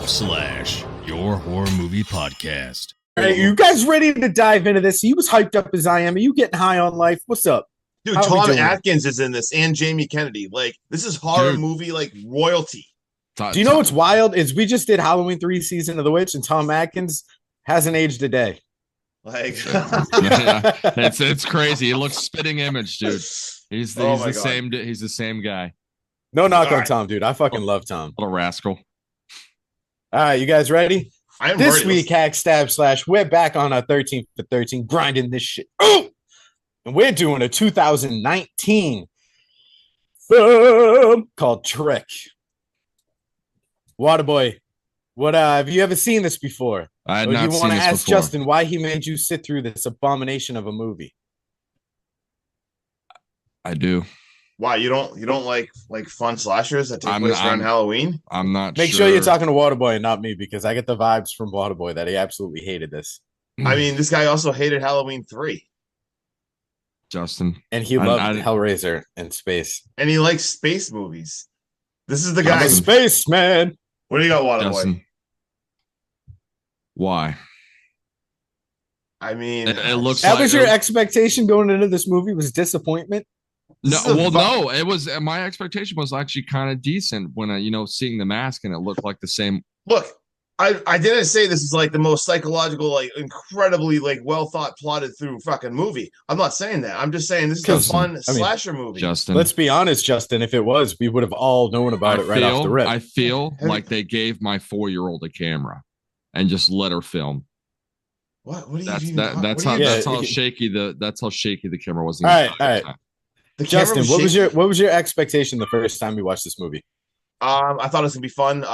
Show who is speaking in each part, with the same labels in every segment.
Speaker 1: your horror movie podcast.
Speaker 2: All right, you guys ready to dive into this? He was hyped up as I am. Are you getting high on life? What's up?
Speaker 3: Dude, Tom Atkins is in this and Jamie Kennedy. Like, this is horror movie, like, royalty.
Speaker 2: Do you know what's wild is we just did Halloween 3 Season of the Witch, and Tom Atkins hasn't aged a day.
Speaker 3: Like,
Speaker 4: it's crazy. He looks spitting image, dude. He's the same guy.
Speaker 2: No knock on Tom, dude. I fucking love Tom.
Speaker 4: Little rascal.
Speaker 2: All right, you guys ready?
Speaker 3: I am
Speaker 2: this
Speaker 3: ready.
Speaker 2: week, Hack Stab Slash, we're back on our 13 for 13, grinding this shit. Oh! And we're doing a 2019 film called Trick. Waterboy, what have you ever seen this before?
Speaker 4: I had not seen this before.
Speaker 2: You want to ask Justin why he made you sit through this abomination of a movie?
Speaker 4: I do.
Speaker 3: Why you don't like fun slashers that take place around Halloween?
Speaker 4: I'm not.
Speaker 2: Make sure you're talking to Waterboy and not me, because I get the vibes from Waterboy that he absolutely hated this.
Speaker 3: I mean, this guy also hated Halloween 3.
Speaker 4: Justin,
Speaker 2: and he loved Hellraiser and space,
Speaker 3: and he likes space movies. This is the guy.
Speaker 2: I'm a space man.
Speaker 3: What do you got, Waterboy?
Speaker 4: Justin, why?
Speaker 3: I mean,
Speaker 4: it looks
Speaker 2: that
Speaker 4: like
Speaker 2: was your expectation going into this movie was disappointment.
Speaker 4: No, it was. My expectation was actually kind of decent when seeing the mask and it looked like the same.
Speaker 3: Look, I didn't say this is like the most psychological, like incredibly like well thought, plotted through fucking movie. I'm not saying that. I'm just saying this is a fun slasher movie.
Speaker 4: Justin,
Speaker 2: let's be honest, Justin. If it was, we would have all known about it off the rip.
Speaker 4: I feel like they gave my 4-year-old a camera and just let her film.
Speaker 3: What do you
Speaker 4: that's how shaky the camera was.
Speaker 2: All right. Justin, what was your expectation the first time you watched this movie?
Speaker 3: I thought it was gonna be fun.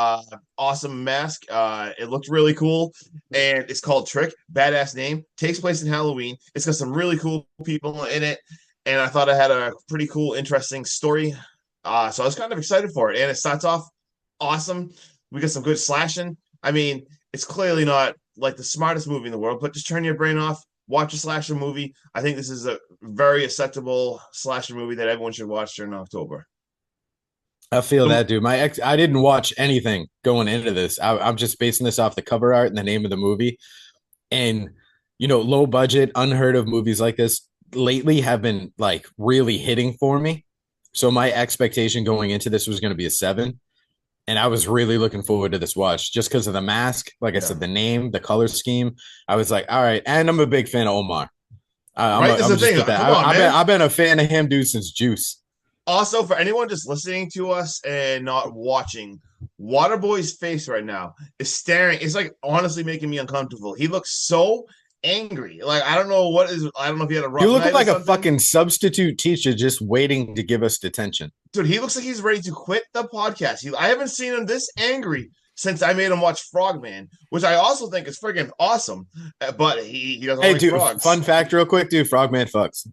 Speaker 3: Awesome mask. It looked really cool, and it's called Trick. Badass name. Takes place in Halloween. It's got some really cool people in it, and I thought it had a pretty cool, interesting story. So I was kind of excited for it, and it starts off awesome. We got some good slashing. I mean, it's clearly not like the smartest movie in the world, but just turn your brain off. Watch a slasher movie. I think this is a very acceptable slasher movie that everyone should watch during October.
Speaker 2: I feel that, dude. I didn't watch anything going into this. I'm just basing this off the cover art and the name of the movie. And, low budget, unheard of movies like this lately have been like really hitting for me. So my expectation going into this was going to be a 7. And I was really looking forward to this watch just because of the mask. Like I said, the name, the color scheme. I was like, all right. And I'm a big fan of Omar. I've been a fan of him, dude, since Juice.
Speaker 3: Also, for anyone just listening to us and not watching, Waterboy's face right now is staring. It's like honestly making me uncomfortable. He looks so angry. Like, I don't know if he had a rough night.
Speaker 2: You look like a fucking substitute teacher just waiting to give us detention.
Speaker 3: Dude, he looks like he's ready to quit the podcast. I haven't seen him this angry since I made him watch Frogman, which I also think is friggin' awesome. But he doesn't like frogs.
Speaker 2: Fun fact real quick, dude. Frogman fucks.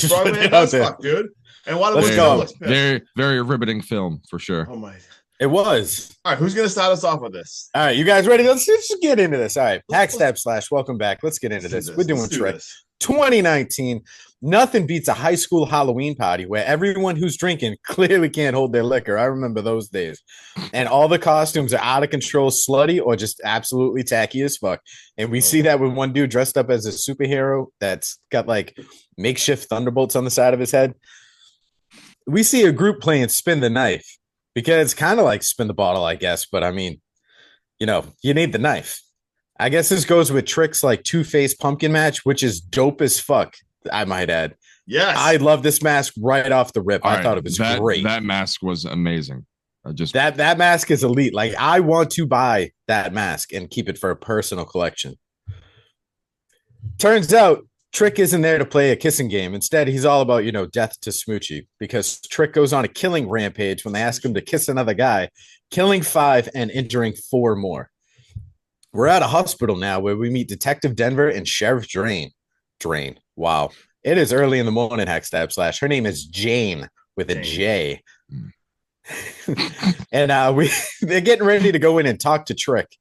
Speaker 3: Frogman does fuck, dude. And
Speaker 2: Let's go.
Speaker 4: Very, very riveting film for sure.
Speaker 3: Oh my.
Speaker 2: It was.
Speaker 3: All right, who's going to start us off with this?
Speaker 2: All right, you guys ready? Let's just get into this. All right, Hackstab Slash, welcome back. Let's get into this. We're doing Trick. 2019. Nothing beats a high school Halloween party where everyone who's drinking clearly can't hold their liquor. I remember those days. And all the costumes are out of control, slutty, or just absolutely tacky as fuck. And we see that with one dude dressed up as a superhero that's got like makeshift thunderbolts on the side of his head. We see a group playing Spin the Knife because it's kind of like Spin the Bottle, I guess. But I mean, you need the knife. I guess this goes with Trick's like Two-Face pumpkin match, which is dope as fuck, I might add.
Speaker 3: Yes.
Speaker 2: I love this mask right off the rip. I thought it was great.
Speaker 4: That mask was amazing.
Speaker 2: That mask is elite. Like, I want to buy that mask and keep it for a personal collection. Turns out Trick isn't there to play a kissing game. Instead, he's all about, death to Smoochie, because Trick goes on a killing rampage when they ask him to kiss another guy, killing 5 and injuring 4 more. We're at a hospital now where we meet Detective Denver and Sheriff Drain. Wow. It is early in the morning, Hackstab Slash. Her name is Jane with a J. And they're getting ready to go in and talk to Trick.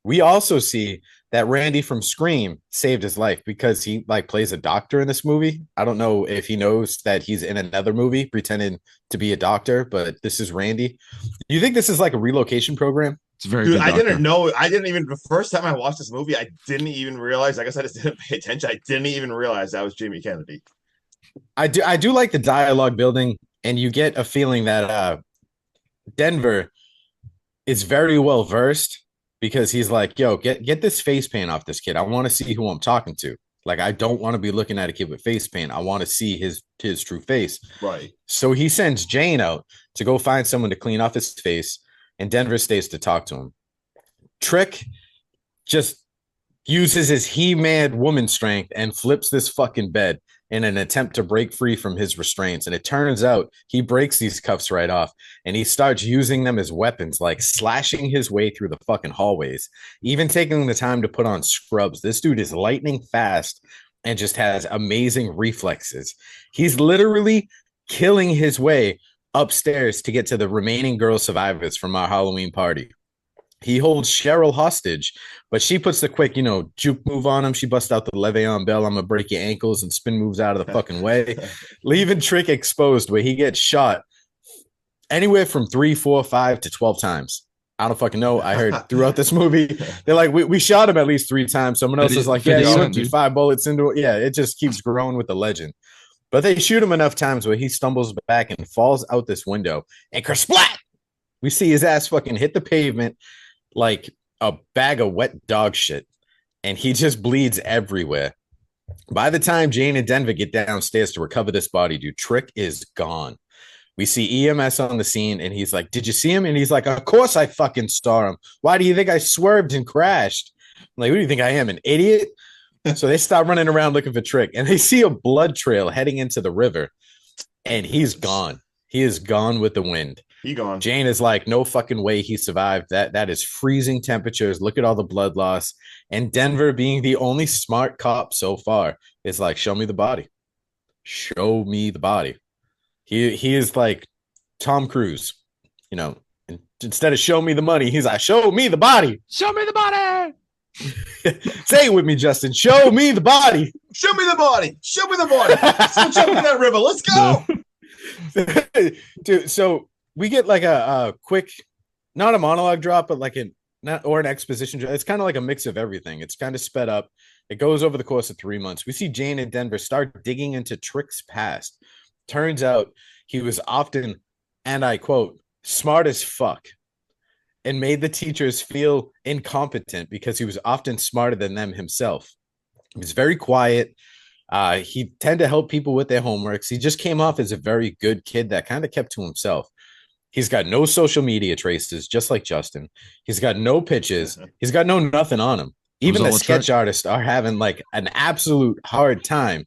Speaker 2: We also see that Randy from Scream saved his life because he plays a doctor in this movie. I don't know if he knows that he's in another movie pretending to be a doctor, but this is Randy. Do you think this is like a relocation program?
Speaker 4: It's very
Speaker 3: Dude,
Speaker 4: good.
Speaker 3: I
Speaker 4: Doctor.
Speaker 3: didn't know. I didn't even the first time I watched this movie, I didn't even realize. I guess I just didn't pay attention. I didn't even realize that was Jamie Kennedy.
Speaker 2: I do like the dialogue building, and you get a feeling that Denver is very well versed because he's like, yo, get this face paint off this kid. I want to see who I'm talking to. Like, I don't want to be looking at a kid with face paint. I want to see his true face.
Speaker 3: Right.
Speaker 2: So he sends Jane out to go find someone to clean off his face, and Denver stays to talk to him. Trick just uses his He-Man woman strength and flips this fucking bed in an attempt to break free from his restraints. And it turns out he breaks these cuffs right off, and he starts using them as weapons, like slashing his way through the fucking hallways, even taking the time to put on scrubs. This dude is lightning fast and just has amazing reflexes. He's literally killing his way upstairs to get to the remaining girl survivors from our Halloween party. He holds Cheryl hostage, but she puts the quick, juke move on him. She busts out the Le'Veon Bell, I'm going to break your ankles, and spin moves out of the fucking way, leaving Trick exposed, where he gets shot anywhere from 3, 4, 5 to 12 times. I don't fucking know. I heard throughout this movie, they're like, we shot him at least 3 times. Someone else is like, yeah, you went 5 bullets into it. Yeah, it just keeps growing with the legend. But they shoot him enough times where he stumbles back and falls out this window, and kersplat! We see his ass fucking hit the pavement like a bag of wet dog shit, and he just bleeds everywhere. By the time Jane and Denver get downstairs to recover this body, dude, Trick is gone. We see EMS on the scene, and he's like, did you see him? And he's like, of course I fucking saw him. Why do you think I swerved and crashed? I'm like, who do you think I am, an idiot? So they start running around looking for Trick, and they see a blood trail heading into the river, and he's gone. He is gone with the wind.
Speaker 3: He gone.
Speaker 2: Jane is like, no fucking way he survived. That is freezing temperatures. Look at all the blood loss. And Denver, being the only smart cop so far, is like, show me the body. Show me the body. He is like Tom Cruise, instead of show me the money, he's like, show me the body.
Speaker 4: Show me the body.
Speaker 2: Say it with me, Justin. Show me the body.
Speaker 3: Show me the body. Show me the body. So jump in that river. Let's go.
Speaker 2: Dude, so we get like a quick, not a monologue drop, but like an exposition drop. It's kind of like a mix of everything. It's kind of sped up. It goes over the course of 3 months. We see Jane and Denver start digging into Trick's past. Turns out he was often, and I quote, smart as fuck, and made the teachers feel incompetent because he was often smarter than them himself. He was very quiet. He tended to help people with their homeworks. He just came off as a very good kid that kind of kept to himself. He's got no social media traces, just like Justin. He's got no pitches. He's got no nothing on him. Even the sketch artists are having like an absolute hard time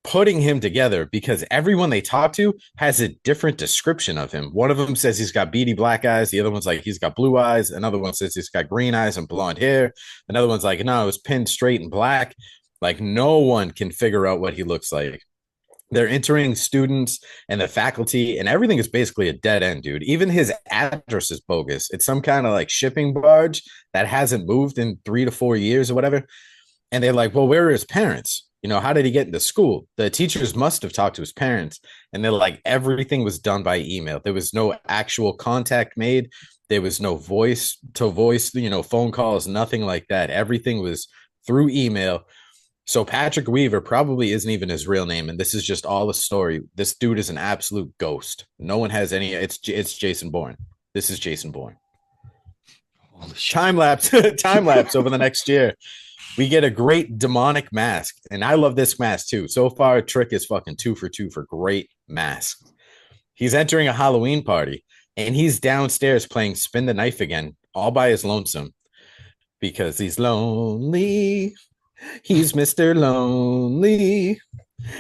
Speaker 2: putting him together because everyone they talk to has a different description of him. One of them says he's got beady black eyes. The other one's like, he's got blue eyes. Another one says he's got green eyes and blonde hair. Another one's like, no, it was pinned straight and black. Like, no one can figure out what he looks like. They're entering students and the faculty, and everything is basically a dead end, dude. Even his address is bogus. It's some kind of like shipping barge that hasn't moved in 3 to 4 years or whatever. And they're like, well, where are his parents? How did he get into school? The teachers must have talked to his parents. And they're like, everything was done by email. There was no actual contact made. There was no voice to voice, phone calls, nothing like that. Everything was through email. So Patrick Weaver probably isn't even his real name. And this is just all a story. This dude is an absolute ghost. No one has any. It's Jason Bourne. This is Jason Bourne. Time lapse over the next year. We get a great demonic mask, and I love this mask too. So far, Trick is fucking 2 for 2 for great mask. He's entering a Halloween party, and he's downstairs playing Spin the Knife again, all by his lonesome, because he's lonely. He's Mr. Lonely.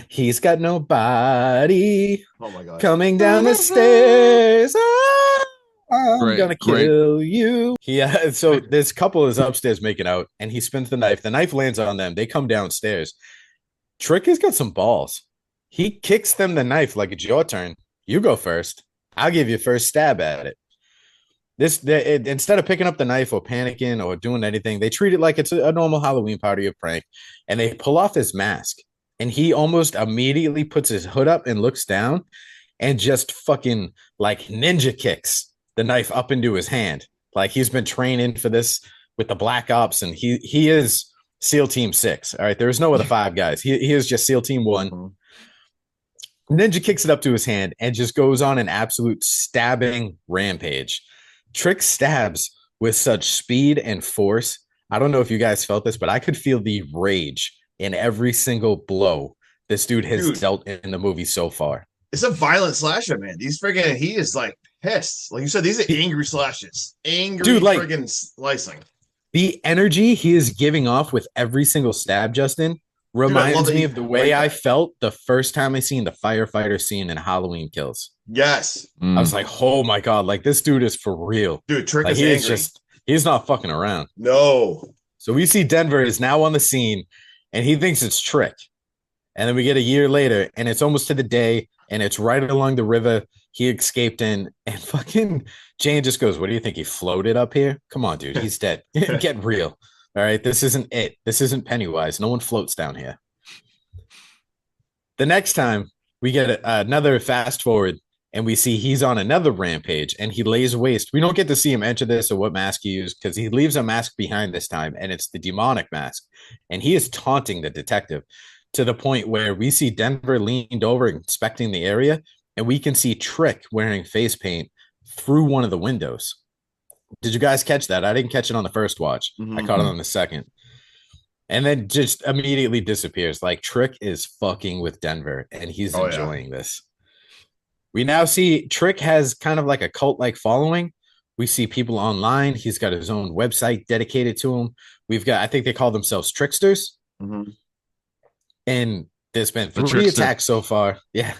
Speaker 2: He's got nobody.
Speaker 3: Oh my God.
Speaker 2: Coming down the stairs. I'm gonna kill you. Yeah, so this couple is upstairs making out, and he spins the knife. The knife lands on them. They come downstairs. Trick has got some balls. He kicks them the knife like it's your turn. You go first. I'll give you first stab at it. Instead of picking up the knife or panicking or doing anything, they treat it like it's a normal Halloween party or prank, and they pull off his mask, and he almost immediately puts his hood up and looks down and just fucking like ninja kicks the knife up into his hand. Like he's been training for this with the Black Ops, and he is SEAL Team 6. All right, there's no other 5 guys. He is just SEAL Team 1. Ninja kicks it up to his hand and just goes on an absolute stabbing rampage. Trick stabs with such speed and force. I don't know if you guys felt this, but I could feel the rage in every single blow this dude has dealt in the movie so far.
Speaker 3: It's a violent slasher, man. He is like pissed. Like you said, these are angry slashes. Angry dude, like, friggin' slicing.
Speaker 2: The energy he is giving off with every single stab, Justin, reminds me of the way I felt the first time I seen the firefighter scene in Halloween Kills.
Speaker 3: Yes.
Speaker 2: I was like, oh my God, like this dude is for real.
Speaker 3: Dude, Trick
Speaker 2: like,
Speaker 3: is angry.
Speaker 2: He's not fucking around.
Speaker 3: No.
Speaker 2: So we see Denver is now on the scene and he thinks it's Trick. And then we get a year later and it's almost to the day and it's right along the river he escaped in. And fucking Jane just goes, what do you think? He floated up here? Come on, dude. He's dead. Get real. All right. This isn't it. This isn't Pennywise. No one floats down here. The next time we get another fast forward and we see he's on another rampage and he lays waste. We don't get to see him enter this or what mask he used because he leaves a mask behind this time and it's the demonic mask. And he is taunting the detective to the point where we see Denver leaned over inspecting the area and we can see Trick wearing face paint through one of the windows. Did you guys catch that? I didn't catch it on the first watch. I caught it on the second. And then just immediately disappears. Like Trick is fucking with Denver and he's enjoying this. We now see Trick has kind of like a cult-like following. We see people online. He's got his own website dedicated to him. We've got, I think they call themselves Tricksters. And there's been 3 attacks so far. Yeah.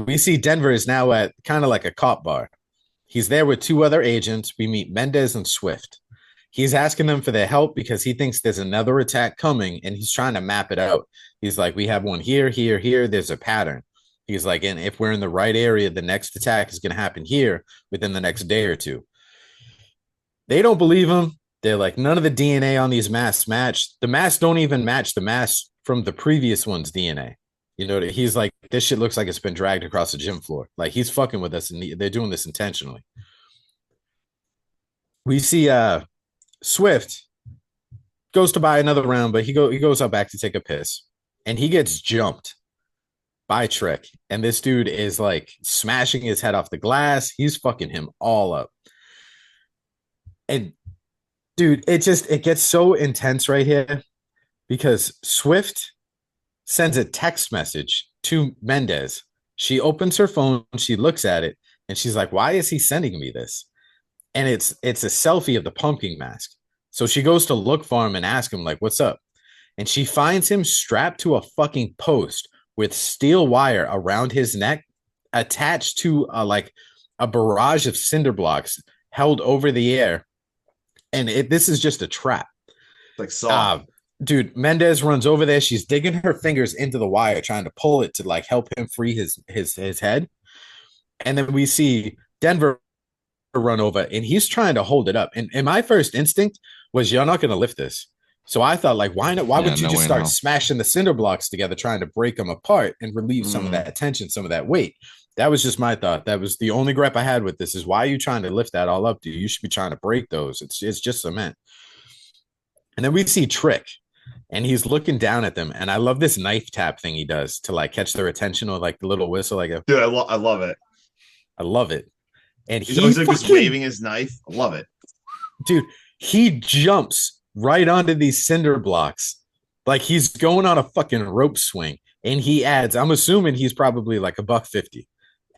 Speaker 2: We see Denver is now at kind of like a cop bar. He's there with 2 other agents. We meet Mendez and Swift. He's asking them for their help because he thinks there's another attack coming and he's trying to map it out. He's like, we have one here, here, here. There's a pattern. He's like, and if we're in the right area, the next attack is going to happen here within the next day or 2. They don't believe him. They're like, none of the DNA on these masks match. The masks don't even match the masks from the previous one's DNA. You know, he's like, this shit looks like it's been dragged across the gym floor. Like he's fucking with us and they're doing this intentionally. We see Swift goes to buy another round, but he goes out back to take a piss and he gets jumped by Trick. And this dude is like smashing his head off the glass. He's fucking him all up. And dude, it gets so intense right here because Swift sends a text message to Mendez. She opens her phone, she looks at it, and she's like, why is he sending me this? And it's a selfie of the pumpkin mask. So she goes to look for him and ask him, like, what's up? And she finds him strapped to a fucking post with steel wire around his neck, attached to like a barrage of cinder blocks held over the air. And this is just a trap.
Speaker 3: Like Saw.
Speaker 2: Dude, Mendez runs over there. She's digging her fingers into the wire, trying to pull it to like help him free his head. And then we see Denver run over and he's trying to hold it up. And my first instinct was, you're not going to lift this. So I thought, like, why not? Why would you just start smashing the cinder blocks together, trying to break them apart and relieve some of that tension, some of that weight? That was just my thought. That was the only gripe I had with this is, why are you trying to lift that all up, dude? You should be trying to break those. It's just cement. And then we see Trick and he's looking down at them. And I love this knife tap thing he does to like catch their attention, or like the little whistle. Like,
Speaker 3: dude, I love it.
Speaker 2: I love it. And
Speaker 3: he's always like just waving his knife. I love it.
Speaker 2: Dude, he jumps right onto these cinder blocks like he's going on a fucking rope swing. And he adds, I'm assuming he's probably like $150.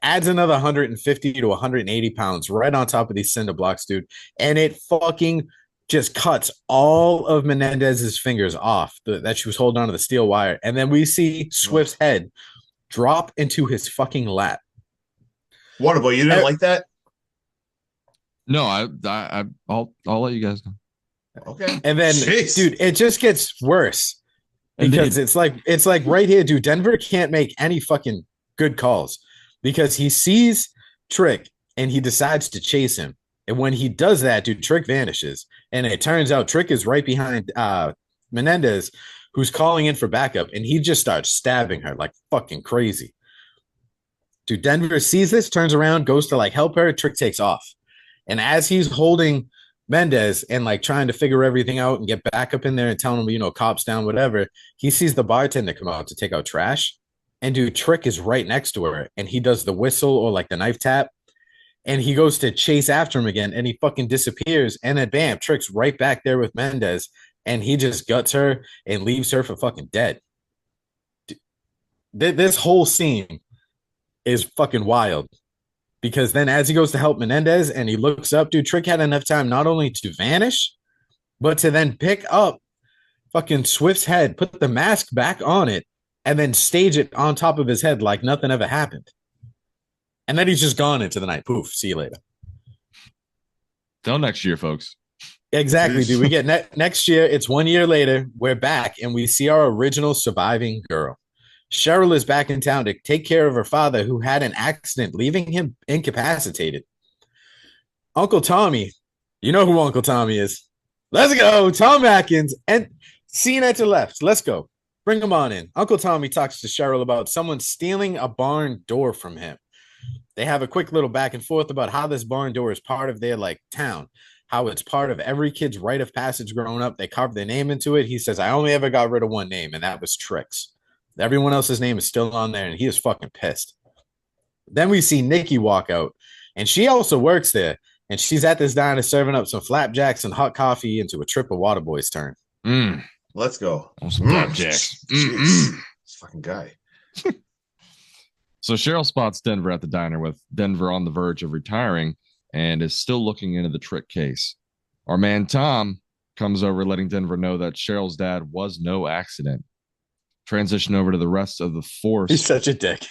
Speaker 2: Adds another 150 to 180 pounds right on top of these cinder blocks, dude. And it fucking just cuts all of Menendez's fingers off that she was holding onto the steel wire. And then we see Swift's head drop into his fucking lap.
Speaker 3: Waterboy, you didn't like that?
Speaker 4: No, I'll let you guys know.
Speaker 3: Okay.
Speaker 2: And then, dude, it just gets worse because it's like right here, dude. Denver can't make any fucking good calls because he sees Trick and he decides to chase him. And when he does that, dude, Trick vanishes. And it turns out Trick is right behind Menendez, who's calling in for backup. And he just starts stabbing her like fucking crazy. Dude, Denver sees this, turns around, goes to like help her. Trick takes off. And as he's holding Mendez and like trying to figure everything out and get back up in there and telling him, cops down, whatever, he sees the bartender come out to take out trash. And dude, Trick is right next to her. And he does the whistle or like the knife tap. And he goes to chase after him again. And he fucking disappears. And then bam, Trick's right back there with Mendez. And he just guts her and leaves her for fucking dead. This whole scene is fucking wild. Because then as he goes to help Menendez and he looks up, dude, Trick had enough time not only to vanish, but to then pick up fucking Swift's head, put the mask back on it, and then stage it on top of his head like nothing ever happened. And then he's just gone into the night. Poof, see you later.
Speaker 4: Till next year, folks.
Speaker 2: Exactly, dude. We get next year. It's 1 year later. We're back, and we see our original surviving girl. Cheryl is back in town to take care of her father, who had an accident, leaving him incapacitated. Uncle Tommy, you know who Uncle Tommy is. Let's go, Tom Atkins. And scene at your left. Let's go. Bring him on in. Uncle Tommy talks to Cheryl about someone stealing a barn door from him. They have a quick little back and forth about how this barn door is part of their like town, how it's part of every kid's rite of passage growing up. They carved their name into it. He says, I only ever got rid of one name, and that was Trick's. Everyone else's name is still on there, and he is fucking pissed. Then we see Nikki walk out, and she also works there, and she's at this diner serving up some flapjacks and hot coffee into a trip of Waterboy's turn.
Speaker 3: Let's go.
Speaker 4: Some flapjacks.
Speaker 3: This fucking guy.
Speaker 4: So Cheryl spots Denver at the diner with Denver on the verge of retiring and is still looking into the Trick case. Our man Tom comes over, letting Denver know that Cheryl's dad was no accident. Transition over to the rest of the force.
Speaker 2: He's such a dick.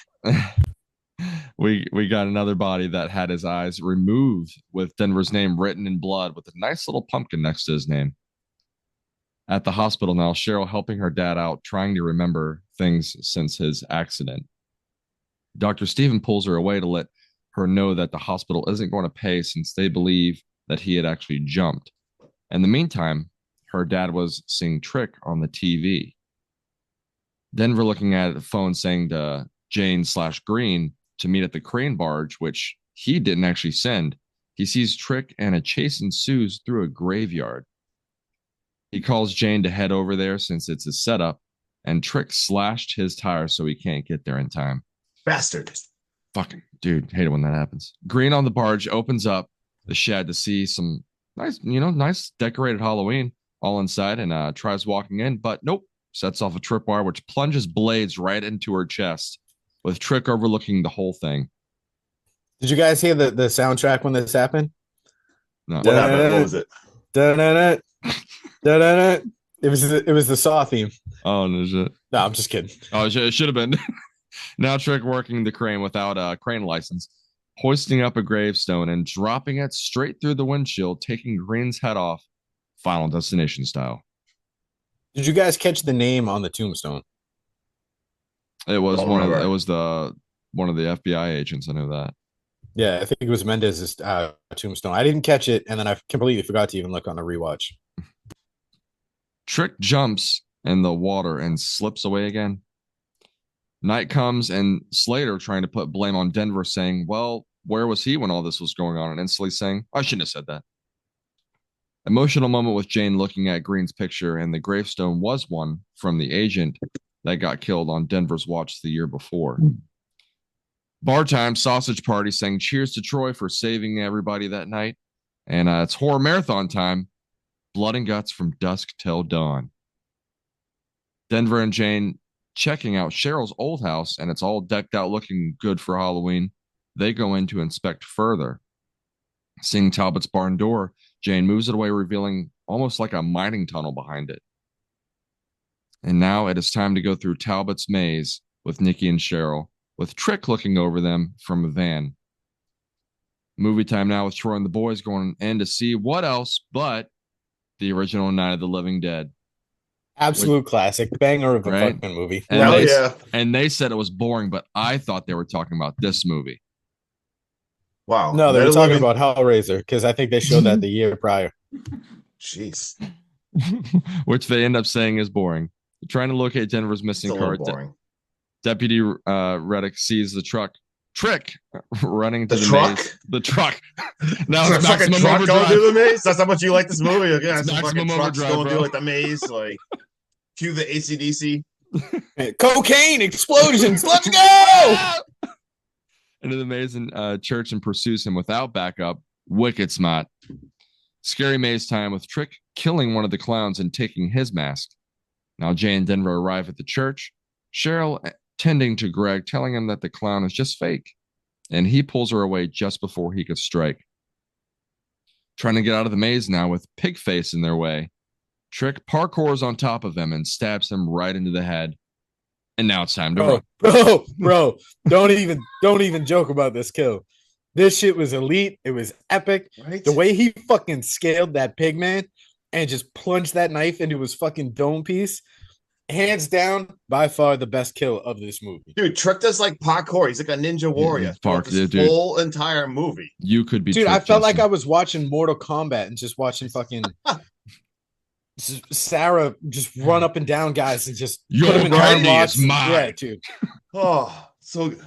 Speaker 4: we got another body that had his eyes removed with Denver's name written in blood with a nice little pumpkin next to his name. At the hospital now, Cheryl helping her dad out, trying to remember things since his accident. Dr. Stephen pulls her away to let her know that the hospital isn't going to pay since they believe that he had actually jumped. In the meantime, her dad was seeing Trick on the TV. Denver looking at the phone saying to Jane/Green to meet at the crane barge, which he didn't actually send. He sees Trick and a chase ensues through a graveyard. He calls Jane to head over there since it's a setup, and Trick slashed his tire so he can't get there in time.
Speaker 3: Bastard.
Speaker 4: Fucking dude, hate it when that happens. Green on the barge opens up the shed to see some nice decorated Halloween all inside and tries walking in, but nope. Sets off a tripwire which plunges blades right into her chest, with Trick overlooking the whole thing.
Speaker 2: Did you guys hear the soundtrack when this happened?
Speaker 4: No.
Speaker 3: What happened? What was it?
Speaker 2: It was the Saw theme.
Speaker 4: Oh, no shit.
Speaker 2: No, I'm just kidding.
Speaker 4: Oh, it should have been. Now Trick working the crane without a crane license, hoisting up a gravestone and dropping it straight through the windshield, taking Green's head off, Final Destination style.
Speaker 2: Did you guys catch the name on the tombstone?
Speaker 4: It was one of the FBI agents. I know that.
Speaker 2: Yeah, I think it was Mendez's tombstone. I didn't catch it, and then I completely forgot to even look on the rewatch.
Speaker 4: Trick jumps in the water and slips away again. Night comes, and Slater trying to put blame on Denver, saying, well, where was he when all this was going on? And instantly saying, I shouldn't have said that. Emotional moment with Jane looking at Green's picture, and the gravestone was one from the agent that got killed on Denver's watch the year before. Bar time, sausage party, saying cheers to Troy for saving everybody that night. And it's horror marathon time. Blood and guts from dusk till dawn. Denver and Jane checking out Cheryl's old house, and it's all decked out looking good for Halloween. They go in to inspect further. Seeing Talbot's barn door, Jane moves it away, revealing almost like a mining tunnel behind it. And now it is time to go through Talbot's maze with Nikki and Cheryl, with Trick looking over them from a van. Movie time now with Troy and the boys going in to see what else but the original Night of the Living Dead.
Speaker 2: Absolute classic. Banger of a
Speaker 4: Right?
Speaker 2: fucking movie.
Speaker 4: And And they said it was boring, but I thought they were talking about this movie.
Speaker 3: Wow.
Speaker 2: No, they were talking about Hellraiser because I think they showed that the year prior.
Speaker 3: Jeez.
Speaker 4: Which they end up saying is boring. They're trying to locate Denver's missing
Speaker 3: It's a little
Speaker 4: car.
Speaker 3: boring.
Speaker 4: Deputy Reddick sees the truck Trick running to
Speaker 3: The
Speaker 4: the
Speaker 3: truck?
Speaker 4: maze. The truck. Now
Speaker 3: Is
Speaker 4: it's
Speaker 3: there a fucking
Speaker 4: maximum
Speaker 3: truck going
Speaker 4: overdrive.
Speaker 3: through the maze? That's how much you like this movie? Yeah,
Speaker 4: It's
Speaker 3: some fucking
Speaker 4: maximum
Speaker 3: trucks
Speaker 4: overdrive,
Speaker 3: going
Speaker 4: bro.
Speaker 3: through like the maze, like cue the ACDC.
Speaker 2: Cocaine explosions. Let's go.
Speaker 4: Into the maze and church and pursues him without backup. Wicked smart. Scary maze time with Trick killing one of the clowns and taking his mask. Now Jay and Denver arrive at the church. Cheryl tending to Greg, telling him that the clown is just fake. And he pulls her away just before he could strike. Trying to get out of the maze now with Pigface in their way. Trick parkours on top of him and stabs him right into the head. And now it's time to run.
Speaker 2: Bro, don't even joke about this kill. This shit was elite. It was epic.
Speaker 3: Right?
Speaker 2: The way he fucking scaled that pig man and just plunged that knife into his fucking dome piece, hands down, by far the best kill of this movie.
Speaker 3: Dude, Trick does like parkour. He's like a ninja warrior. This whole entire movie.
Speaker 4: You could be
Speaker 2: Dude,
Speaker 4: Trick,
Speaker 2: I felt
Speaker 4: Justin.
Speaker 2: like I was watching Mortal Kombat and just watching fucking Sarah just run up and down guys and just
Speaker 4: Your
Speaker 2: put them in
Speaker 4: right
Speaker 2: time
Speaker 4: is mine.
Speaker 2: Yeah, dude.
Speaker 3: Oh, so good.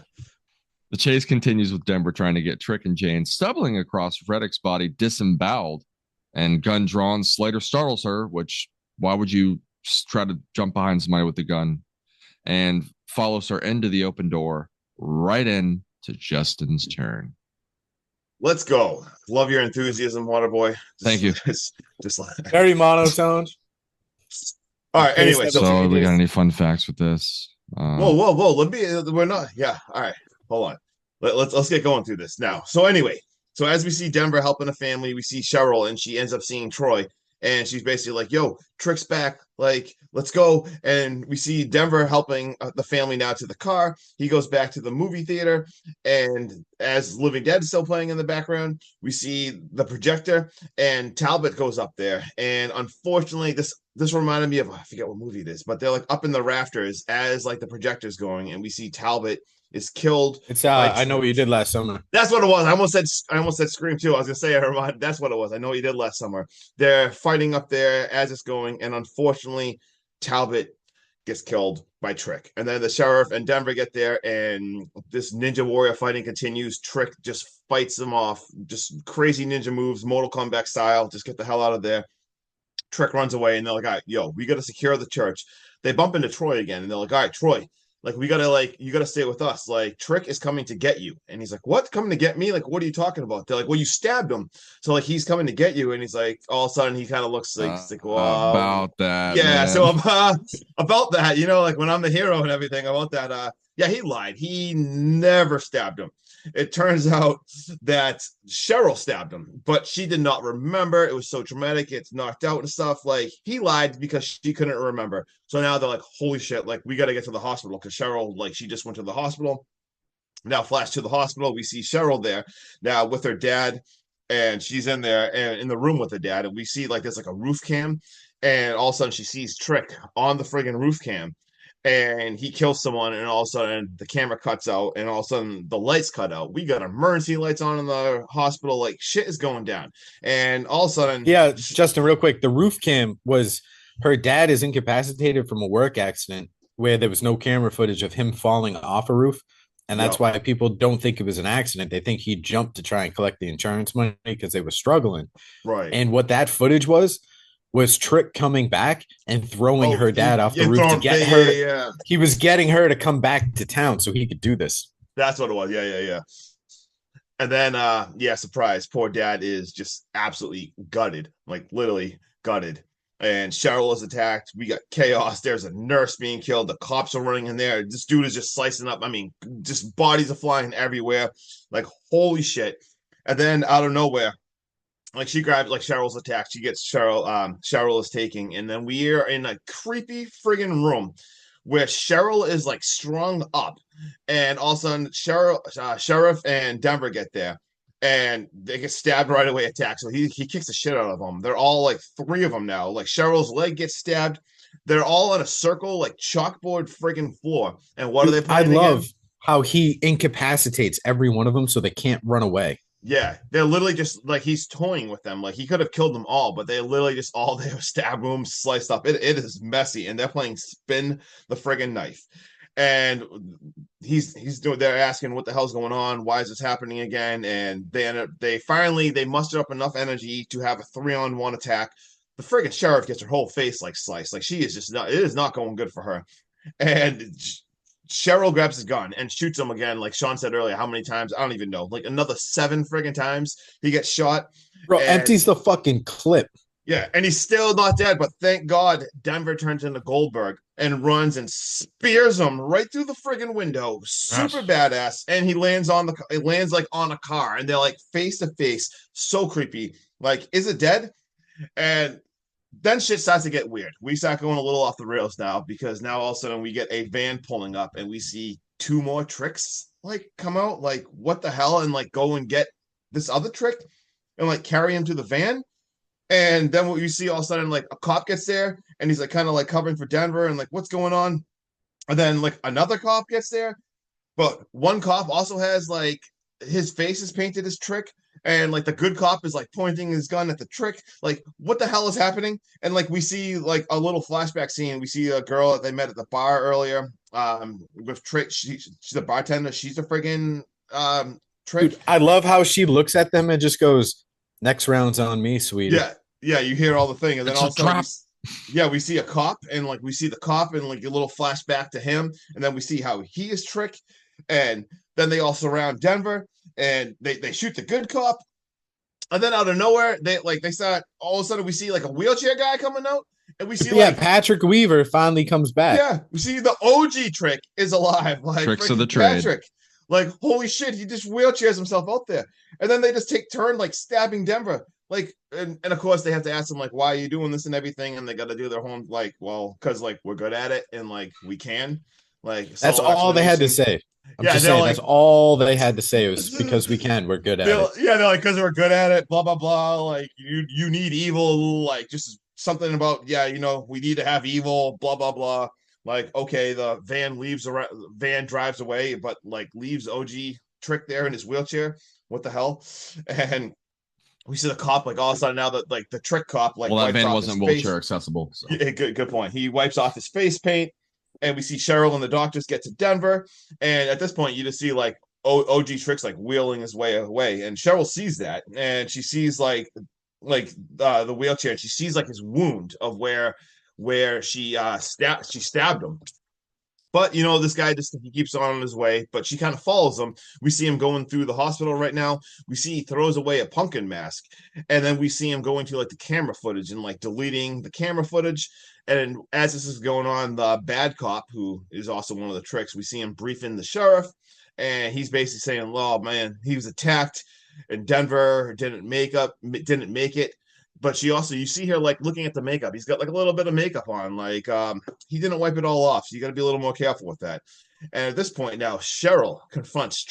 Speaker 4: The chase continues with Denver trying to get Trick and Jane stumbling across Reddick's body disemboweled and gun drawn. Slater startles her, which why would you try to jump behind somebody with a gun? And follows her into the open door right in to Justin's turn.
Speaker 3: Let's go. Love your enthusiasm, Waterboy.
Speaker 4: Thank you.
Speaker 3: Just like
Speaker 2: Very monotone.
Speaker 3: all right. Anyway,
Speaker 4: So we got any fun facts with this?
Speaker 3: whoa. Let me. We're not. Yeah. All right. Hold on. Let's get going through this now. So anyway, so as we see Denver helping a family, we see Cheryl, and she ends up seeing Troy, and she's basically like, "Yo, Trick's back. Like, let's go." And we see Denver helping the family now to the car. He goes back to the movie theater, and as Living Dead is still playing in the background, we see the projector, and Talbot goes up there, and unfortunately, this reminded me of, I forget what movie it is, but they're like up in the rafters as like the projector's going, and we see Talbot is killed.
Speaker 2: It's I Know What You Did Last Summer.
Speaker 3: That's what it was. I almost said Scream too. I was gonna say that's what it was. I Know What You Did Last Summer. They're fighting up there as it's going, and unfortunately, Talbot gets killed by Trick. And then the sheriff and Denver get there, and this ninja warrior fighting continues. Trick just fights them off, just crazy ninja moves, Mortal Kombat style. Just get the hell out of there. Trick runs away, and they're like, "All right, yo, we got to secure the church." They bump into Troy again, and they're like, "All right, Troy, like you gotta stay with us. Like Trick is coming to get you." And he's like, "What? Coming to get me? Like, what are you talking about?" They're like, "Well, you stabbed him, so like he's coming to get you." And he's like, all of a sudden he kind of looks like, he's like, "Well,
Speaker 4: about that,
Speaker 3: yeah."
Speaker 4: man.
Speaker 3: So about that, like when I'm the hero and everything, I want that. Yeah, he lied. He never stabbed him. It turns out that Cheryl stabbed him, but she did not remember. It was so traumatic. It's knocked out and stuff. Like, he lied because she couldn't remember. So now they're like, holy shit, like, we got to get to the hospital because Cheryl, like, she just went to the hospital. Now, flash to the hospital. We see Cheryl there now with her dad, and she's in there and in the room with her dad. And we see, like, there's like a roof cam, and all of a sudden she sees Trick on the friggin' roof cam. And he kills someone, and all of a sudden the camera cuts out, and all of a sudden the lights cut out. We got emergency lights on in the hospital, like shit is going down. And all of a sudden,
Speaker 2: yeah, Justin, real quick, the roof cam was her dad is incapacitated from a work accident where there was no camera footage of him falling off a roof. And that's why people don't think it was an accident. They think he jumped to try and collect the insurance money because they were struggling.
Speaker 3: Right.
Speaker 2: And what that footage was Trick coming back and throwing her dad off the roof to get her.
Speaker 3: Yeah.
Speaker 2: He was getting her to come back to town so he could do this.
Speaker 3: That's what it was. Yeah. And then, surprise. Poor dad is just absolutely gutted, like literally gutted. And Cheryl is attacked. We got chaos. There's a nurse being killed. The cops are running in there. This dude is just slicing up. I mean, just bodies are flying everywhere. Like, holy shit. And then out of nowhere, like she grabs, like Cheryl's attacked. She gets Cheryl is taking, and then we are in a creepy friggin' room where Cheryl is like strung up, and all of a sudden Sheriff and Denver get there, and they get stabbed right away. Attacked. So he kicks the shit out of them. They're all like three of them now. Like Cheryl's leg gets stabbed. They're all in a circle, like chalkboard friggin' floor. And what are they playing?
Speaker 2: I love how he incapacitates every one of them so they can't run away.
Speaker 3: Yeah, they're literally just like he's toying with them. Like he could have killed them all, but they literally just all they have stab wounds, sliced up. It is messy, and they're playing spin the friggin' knife. And he's doing. They're asking what the hell's going on. Why is this happening again? And they finally muster up enough energy to have a 3-on-1 attack. The friggin' sheriff gets her whole face like sliced. Like she is just not. It is not going good for her. And Cheryl grabs his gun and shoots him again. Like Sean said earlier, how many times? I don't even know. Like another 7 friggin' times he gets shot.
Speaker 2: Bro, empties the fucking clip.
Speaker 3: Yeah, and he's still not dead, but thank God Denver turns into Goldberg and runs and spears him right through the friggin' window. Super badass. And he lands like on a car, and they're like face to face. So creepy. Like, is it dead? And then shit starts to get weird. We start going a little off the rails now, because now all of a sudden we get a van pulling up and we see 2 more tricks like come out. Like, what the hell? And like go and get this other trick and like carry him to the van. And then what you see all of a sudden, like a cop gets there and he's like kind of like covering for Denver and like, what's going on? And then like another cop gets there, but one cop also has like his face is painted as Trick, and like the good cop is like pointing his gun at the Trick. Like, what the hell is happening? And like we see like a little flashback scene. We see a girl that they met at the bar earlier, with Trick. She's a bartender. She's a friggin' Trick.
Speaker 2: Dude, I love how she looks at them and just goes, "Next round's on me, sweetie."
Speaker 3: Yeah, you hear all the thing, and then
Speaker 4: It's
Speaker 3: all
Speaker 4: a
Speaker 3: of a sudden,
Speaker 4: trap.
Speaker 3: we see a cop, and like we see the cop, and like a little flashback to him, and then we see how he is Trick, and then they all surround Denver, and they shoot the good cop, and then out of nowhere, they start. All of a sudden, we see like a wheelchair guy coming out, and we see like
Speaker 2: Patrick Weaver finally comes back.
Speaker 3: yeah, we see the OG Trick is alive, like
Speaker 4: Tricks of the trade.
Speaker 3: Patrick. Like, holy shit, he just wheelchairs himself out there. And then they just take turn like stabbing Denver. Like, and of course they have to ask him, like, why are you doing this and everything? And they got to do their home, like, well, because like we're good at it and like we can. Like,
Speaker 2: that's all they had to say. I'm just saying, that's all they had to say was because we can, we're good at it.
Speaker 3: Yeah, they're like, because we're good at it, blah blah blah. Like, you need evil, like just something about, yeah, we need to have evil, blah blah blah. Like, okay, the van drives away, but like leaves OG Trick there in his wheelchair. What the hell? And we see the cop, like all of a sudden now that like the Trick cop, like,
Speaker 4: well, that van wasn't wheelchair accessible. So.
Speaker 3: Yeah, good point. He wipes off his face paint, and we see Cheryl and the doctors get to Denver, and at this point you just see like OG Trick's like wheeling his way away, and Cheryl sees that, and she sees like the wheelchair, and she sees like his wound of where she stabbed him. But this guy he keeps on his way, but she kind of follows him. We see him going through the hospital right now. We see he throws away a pumpkin mask, and then we see him going to like the camera footage and like deleting the camera footage. And as this is going on, the bad cop, who is also one of the Tricks, we see him briefing the sheriff, and he's basically saying, "Oh man, he was attacked, and Denver didn't make it." But you see her like looking at the makeup. He's got like a little bit of makeup on, like he didn't wipe it all off. So you got to be a little more careful with that. And at this point now, Cheryl confronts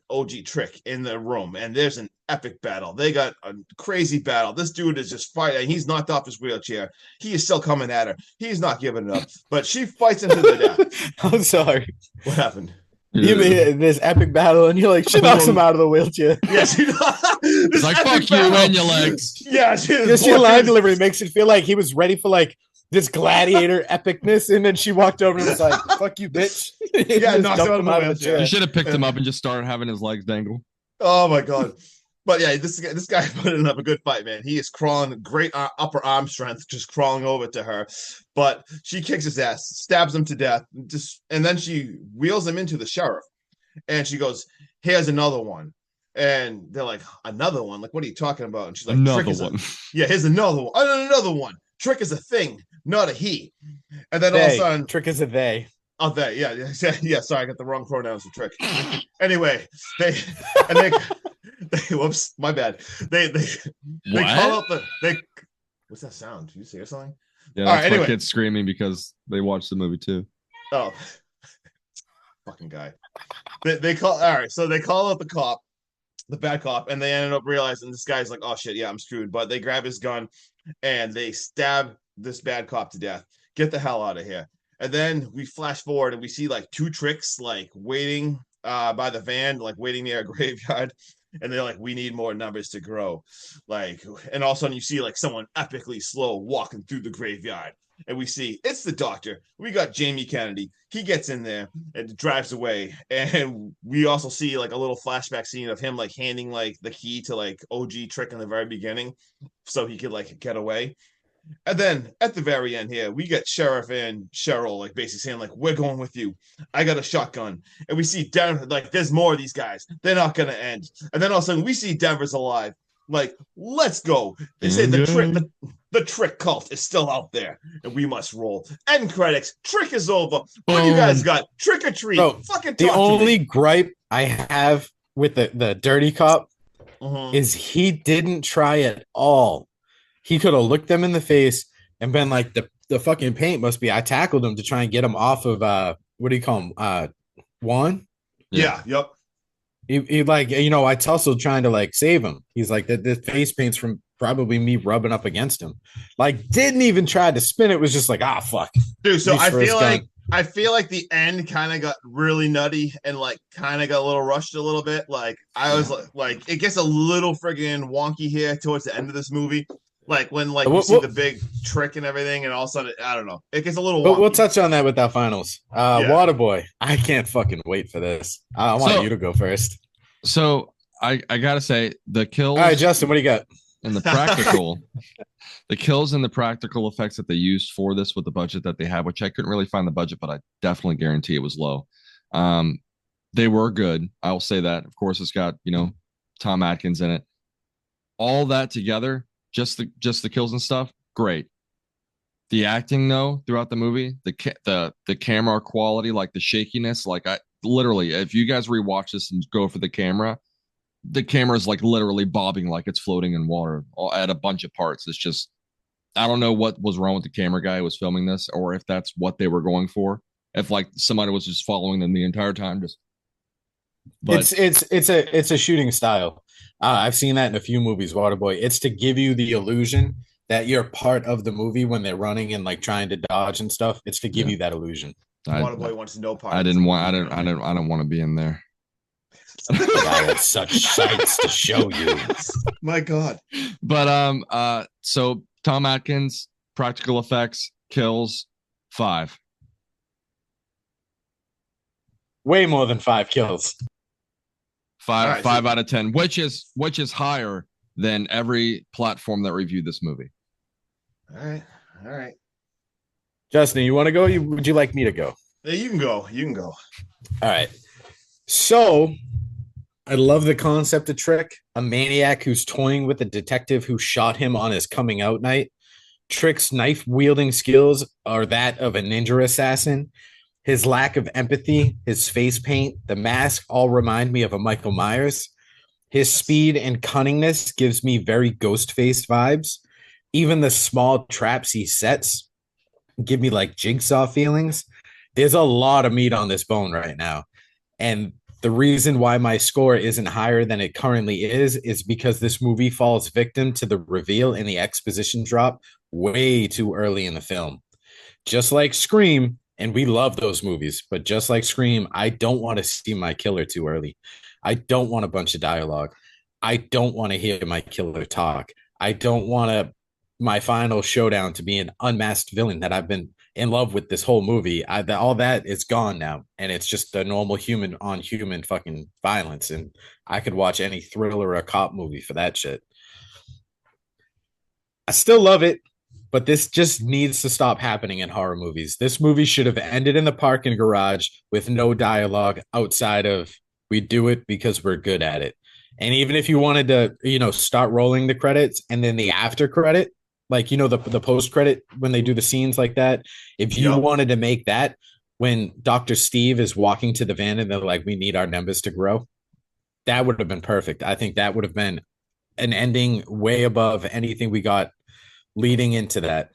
Speaker 3: OG Trick in the room, and there's an epic battle. They got a crazy battle. This dude is just fighting. He's knocked off his wheelchair. He is still coming at her. He's not giving it up, but she fights him to the death.
Speaker 2: I'm sorry.
Speaker 3: What happened?
Speaker 2: You mean this epic battle, and you're like, she knocks him out of the wheelchair.
Speaker 3: Yeah, it's
Speaker 4: like, fuck you and your legs.
Speaker 3: Yeah,
Speaker 2: your line delivery makes it feel like he was ready for like this gladiator epicness, and then she walked over and was like, "Fuck you, bitch!"
Speaker 3: Yeah, knocked him out of the chair.
Speaker 4: You should have picked him up and just started having his legs dangle.
Speaker 3: Oh my god! But yeah, this guy putting up a good fight, man. He is crawling, great upper arm strength, just crawling over to her. But she kicks his ass, stabs him to death, and then she wheels him into the sheriff, and she goes, "Here's another one." And they're like, "Another one? Like, what are you talking about?" And she's like,
Speaker 4: "Another one."
Speaker 3: Yeah, here's another one. Another one. Trick is a thing, not a he. And then all of a sudden,
Speaker 2: Trick is a they.
Speaker 3: Oh, they, yeah. Sorry, I got the wrong pronouns for Trick. Anyway, whoops, my bad. They call out what's that sound? Did you hear something?
Speaker 4: Yeah, that's my kids screaming because they watched the movie too.
Speaker 3: Oh, fucking guy. They call out the cop, the bad cop, and they ended up realizing this guy's like, oh shit, yeah, I'm screwed. But they grab his gun and they stab this bad cop to death. Get the hell out of here. And then we flash forward and we see like 2 Tricks like waiting by the van, like waiting near a graveyard. And they're like, we need more numbers to grow. Like, and all of a sudden you see like someone epically slow walking through the graveyard. and we see it's the doctor. We got Jamie Kennedy. He gets in there and drives away. And we also see like a little flashback scene of him like handing like the key to like OG Trick in the very beginning so he could like get away. And then at the very end here, we get Sheriff and Cheryl like basically saying like, "We're going with you. I got a shotgun." And we see Denver like, "There's more of these guys. They're not gonna end." And then all of a sudden we see Denver's alive. Like, let's go. They say the Trick cult is still out there, and we must roll. End credits. Trick is over. What do you guys got? Trick or treat.
Speaker 2: Bro,
Speaker 3: fucking
Speaker 2: the only gripe I have with the dirty cop is he didn't try at all. He could have looked them in the face and been like, the fucking paint must be. I tackled him to try and get him off of what do you call him? Juan?
Speaker 3: Yeah, yep.
Speaker 2: He like, you know, I tussled trying to like save him. He's like, the face paint's from probably me rubbing up against him. Like, didn't even try to spin it. Was just like, fuck.
Speaker 3: Dude, so I feel like the end kind of got really nutty and like kind of got a little rushed a little bit. Like I was like it gets a little friggin' wonky here towards the end of this movie. Like when like you see the big trick and everything, and all of a sudden, I don't know, it gets a little.
Speaker 2: But we'll touch on that with our finals. Waterboy, I can't fucking wait for this. I want you to go first.
Speaker 4: So I gotta say the kills.
Speaker 2: All right, Justin, what do you got?
Speaker 4: And the practical, the kills and the practical effects that they used for this with the budget that they have, which I couldn't really find the budget, but I definitely guarantee it was low. They were good. I will say that. Of course, it's got Tom Atkins in it. All that together. Just the kills and stuff, great. The acting though throughout the movie, the camera quality, like the shakiness, like I literally, if you guys rewatch this and go for the camera is like literally bobbing like it's floating in water at a bunch of parts. It's just, I don't know what was wrong with the camera guy who was filming this, or if that's what they were going for. If like somebody was just following them the entire time,
Speaker 2: it's a shooting style. I've seen that in a few movies, Waterboy. It's to give you the illusion that you're part of the movie when they're running and like trying to dodge and stuff. It's to give you that illusion.
Speaker 3: Waterboy wants no part.
Speaker 4: I don't want to be in there.
Speaker 2: I had such sights to show you.
Speaker 3: My God.
Speaker 4: But so Tom Atkins, practical effects, kills, 5.
Speaker 2: Way more than 5 kills.
Speaker 4: 5 out of 10, which is higher than every platform that reviewed this movie.
Speaker 3: All right.
Speaker 2: Justin, you want to go? Would you like me to go?
Speaker 3: Yeah, you can go.
Speaker 2: All right. So I love the concept of Trick, a maniac who's toying with a detective who shot him on his coming out night. Trick's knife wielding skills are that of a ninja assassin. His lack of empathy, his face paint, the mask all remind me of a Michael Myers. His speed and cunningness gives me very Ghostface vibes. Even the small traps he sets give me like Jigsaw feelings. There's a lot of meat on this bone right now. And the reason why my score isn't higher than it currently is because this movie falls victim to the reveal and the exposition drop way too early in the film. Just like Scream, and we love those movies, but just like Scream, I don't want to see my killer too early. I don't want a bunch of dialogue. I don't want to hear my killer talk. I don't want my final showdown to be an unmasked villain that I've been in love with this whole movie. All that is gone now, and it's just a normal human on human fucking violence. And I could watch any thriller or cop movie for that shit. I still love it, but this just needs to stop happening in horror movies. This movie should have ended in the parking garage with no dialogue outside of we do it because we're good at it. And even if you wanted to, start rolling the credits and then the after credit, like, the post credit when they do the scenes like that, if you wanted to make that when Dr. Steve is walking to the van and they're like, we need our numbers to grow, that would have been perfect. I think that would have been an ending way above anything we got leading into that.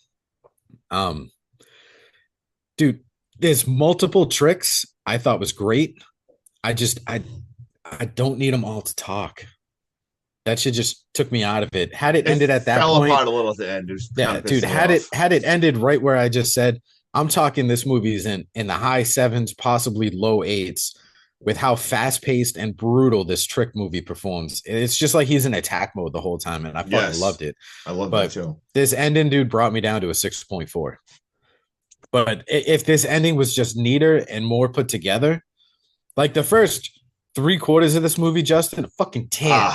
Speaker 2: Dude, there's multiple tricks I thought was great. I don't need them all to talk. That shit just took me out of it. Had it ended at that point,
Speaker 3: fell apart a little at the end.
Speaker 2: Yeah, dude. Had it ended right where I just said, I'm talking this movie's in the high 7s, possibly low 8s, with how fast paced and brutal this Trick movie performs. It's just like he's in attack mode the whole time, and I fucking loved it.
Speaker 3: I love that too.
Speaker 2: This ending, dude, brought me down to a 6.4. But if this ending was just neater and more put together, like the first 3/4 of this movie, Justin, fucking 10.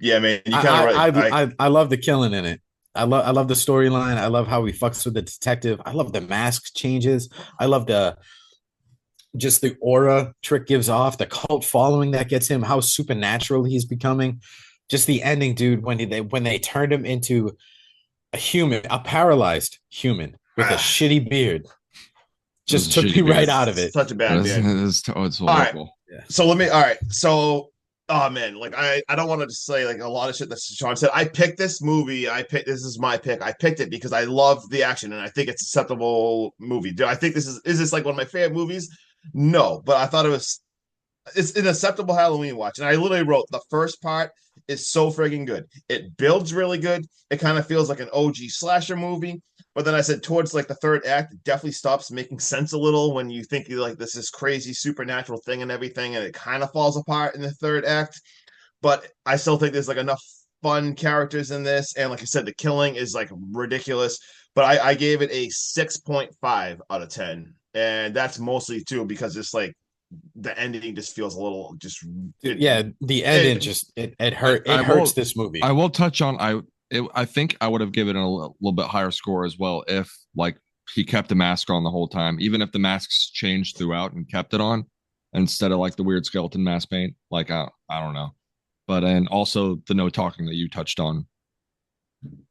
Speaker 3: Yeah, man, you kind of right.
Speaker 2: I love the killing in it. I love the storyline. I love how he fucks with the detective. I love the mask changes. I love the just the aura Trick gives off, the cult following that gets him, how supernatural he's becoming. Just the ending, dude, when they turned him into a human, a paralyzed human with a shitty beard, just took me right out of it.
Speaker 3: Such a bad beard.
Speaker 4: It's horrible.
Speaker 3: All right. Yeah. So all right. So oh man, like I don't want to just say like a lot of shit that Sean said. I picked this movie. This is my pick. I picked it because I love the action and I think it's a acceptable movie. Do I think is this like one of my favorite movies? No, but I thought it's an acceptable Halloween watch. And I literally wrote the first part is so friggin' good. It builds really good. It kind of feels like an OG slasher movie. But then I said towards like the third act, it definitely stops making sense a little when you think like this is crazy supernatural thing and everything, and it kind of falls apart in the third act. But I still think there's like enough fun characters in this, and like I said, the killing is like ridiculous. But I gave it a 6.5 out of 10, and that's mostly too because it's like the ending just feels a little just
Speaker 2: the ending it hurts this movie.
Speaker 4: I will touch on I think I would have given it a little bit higher score as well if like he kept the mask on the whole time, even if the masks changed throughout and kept it on instead of like the weird skeleton mask paint. Like I don't know, but and also the no talking that you touched on.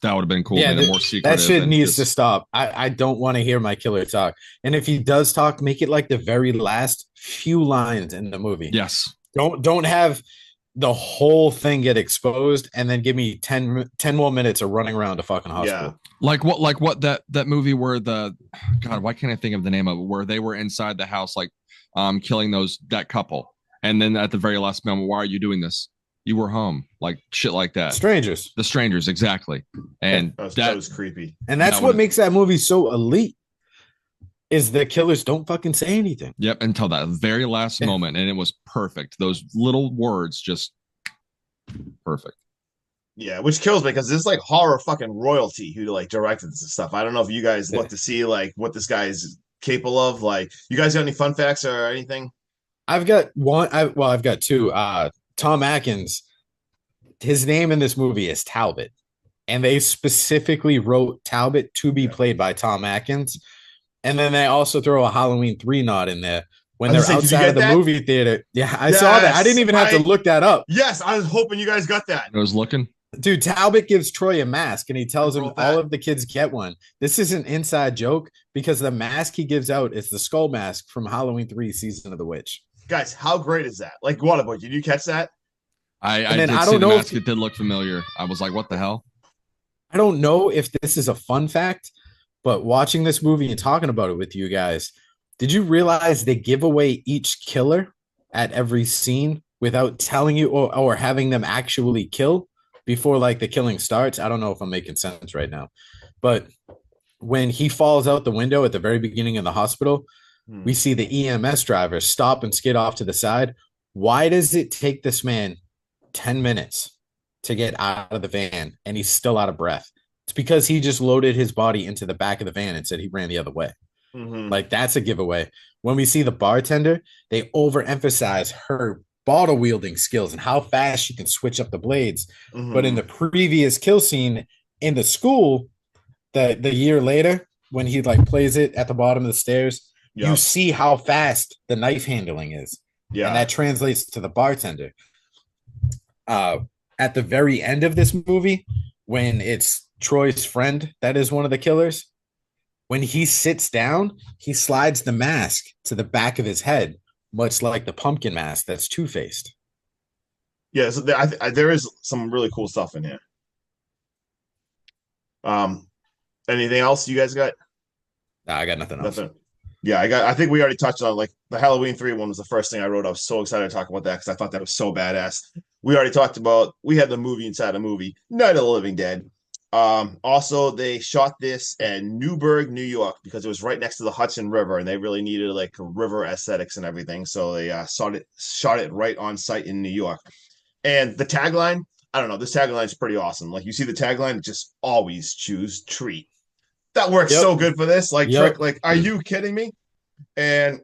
Speaker 4: That would have been cool.
Speaker 2: Yeah, more that shit needs to stop. I don't want to hear my killer talk. And if he does talk, make it like the very last few lines in the movie.
Speaker 4: Yes.
Speaker 2: Don't have the whole thing get exposed and then give me 10 more minutes of running around a fucking hospital.
Speaker 4: Yeah. Like what that movie where God, why can't I think of the name of it? Where they were inside the house, like killing that couple. And then at the very last moment, why are you doing this? You were home, like shit like that.
Speaker 2: The strangers, exactly.
Speaker 3: And that was creepy.
Speaker 2: And that's what makes that movie so elite. Is the killers don't fucking say anything.
Speaker 4: Yep, until that very last moment, and it was perfect. Those little words just perfect.
Speaker 3: Yeah, which kills me because this is like horror fucking royalty who like directed this stuff. I don't know if you guys look to see like what this guy is capable of. Like, you guys got any fun facts or anything?
Speaker 2: I've got one. I've got two. Tom Atkins, his name in this movie is Talbot, and they specifically wrote Talbot to be played by Tom Atkins. And then they also throw a Halloween 3 nod in there when they're outside of the movie theater. Yeah, I saw that. I didn't even have to look that up.
Speaker 3: Yes, I was hoping you guys got that.
Speaker 4: I was looking.
Speaker 2: Dude, Talbot gives Troy a mask and he tells him all of the kids get one. This is an inside joke because the mask he gives out is the skull mask from Halloween 3 Season of the Witch.
Speaker 3: Guys, how great is that? Like, Waterboy, did you catch that?
Speaker 4: I don't know if it did look familiar. I was like, what the hell?
Speaker 2: I don't know if this is a fun fact, but watching this movie and talking about it with you guys, did you realize they give away each killer at every scene without telling you or having them actually kill before like the killing starts? I don't know if I'm making sense right now, but when he falls out the window at the very beginning of the hospital, we see the EMS driver stop and skid off to the side. Why does it take this man 10 minutes to get out of the van and he's still out of breath? It's because he just loaded his body into the back of the van and said he ran the other way. Like, that's a giveaway. When we see the bartender, they overemphasize her bottle wielding skills and how fast she can switch up the blades. But in the previous kill scene in the school, the year later, when he like plays it at the bottom of the stairs, you see how fast the knife handling is. Yeah. And that translates to the bartender. At the very end of this movie, when it's Troy's friend that is one of the killers, when he sits down, he slides the mask to the back of his head, much like the pumpkin mask that's two-faced.
Speaker 3: Yeah, so there is some really cool stuff in here. Anything else you guys got?
Speaker 2: Nah, I got nothing else.
Speaker 3: Yeah, I think we already touched on like the Halloween 3 one was the first thing I wrote. I was so excited to talk about that because I thought that was so badass. We already talked about, we had the movie inside a movie, Night of the Living Dead. Also, they shot this in Newburgh, New York, because it was right next to the Hudson River, and they really needed like river aesthetics and everything. So they shot it right on site in New York. And the tagline, I don't know, this tagline is pretty awesome. Like, you see the tagline, just always choose treat. That works so good for this. Like, Trick, like, are you kidding me? And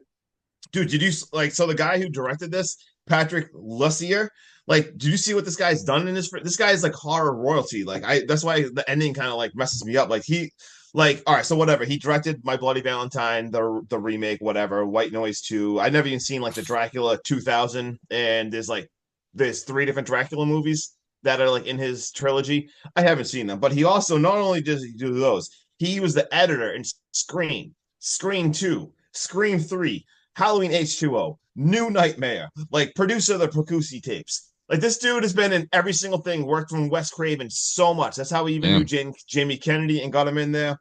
Speaker 3: dude, did you like so the guy who directed this, Patrick Lussier, like, did you see what this guy's done in this guy is like horror royalty. Like, that's why the ending kind of like messes me up. Like all right, so whatever. He directed My Bloody Valentine, the remake, whatever, White Noise 2. I never even seen like the Dracula 2000, and there's 3 different Dracula movies that are like in his trilogy. I haven't seen them, but he also not only does he do those, he was the editor in Scream 2, Scream 3, Halloween H2O, New Nightmare, like producer of the Percusi tapes. Like this dude has been in every single thing, worked from Wes Craven so much. That's how he even knew Jamie Kennedy and got him in there.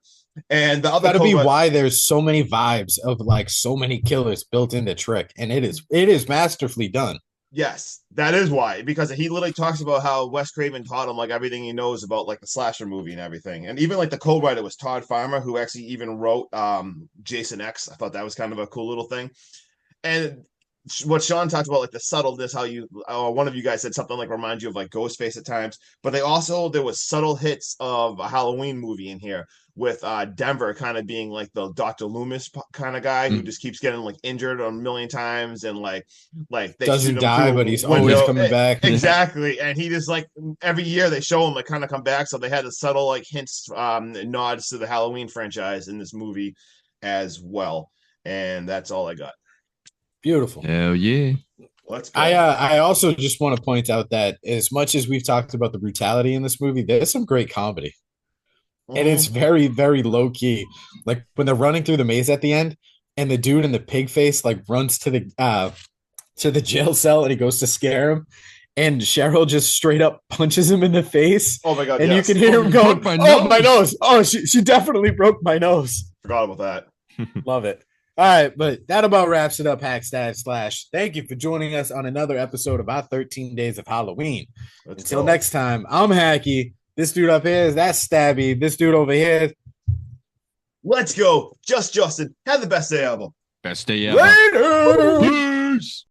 Speaker 3: And the other
Speaker 2: gotta be why there's so many vibes of like so many killers built into Trick, and it is masterfully done.
Speaker 3: Yes, that is why, because he literally talks about how Wes Craven taught him like everything he knows about like the slasher movie and everything. And even like the co-writer was Todd Farmer, who actually even wrote Jason X. I thought that was kind of a cool little thing. And what Sean talked about, like the subtleness, how you one of you guys said something like reminds you of like Ghostface at times, but there was subtle hits of a Halloween movie in here with Denver kind of being like the Dr. Loomis kind of guy who just keeps getting like injured a million times and like they
Speaker 2: doesn't die, but he's always coming back.
Speaker 3: Exactly. And he just like every year they show him like kind of come back. So they had the subtle like hints, nods to the Halloween franchise in this movie as well. And that's all I got.
Speaker 2: Beautiful.
Speaker 4: Hell yeah.
Speaker 3: Let's go.
Speaker 2: I also just want to point out that as much as we've talked about the brutality in this movie, there's some great comedy. And it's very, very low key. Like when they're running through the maze at the end, and the dude in the pig face like runs to the jail cell, and he goes to scare him, and Cheryl just straight up punches him in the face.
Speaker 3: Oh my god!
Speaker 2: And you can hear him go, "Oh my nose! Oh, she definitely broke my nose."
Speaker 3: Forgot about that.
Speaker 2: Love it. All right, but that about wraps it up. // Thank you for joining us on another episode of our 13 Days of Halloween. Until next time, I'm Hacky. This dude up here is that Stabby. This dude over here.
Speaker 3: Let's go. Just Justin. Have the best day ever.
Speaker 4: Best day ever.
Speaker 2: Later.
Speaker 4: Peace.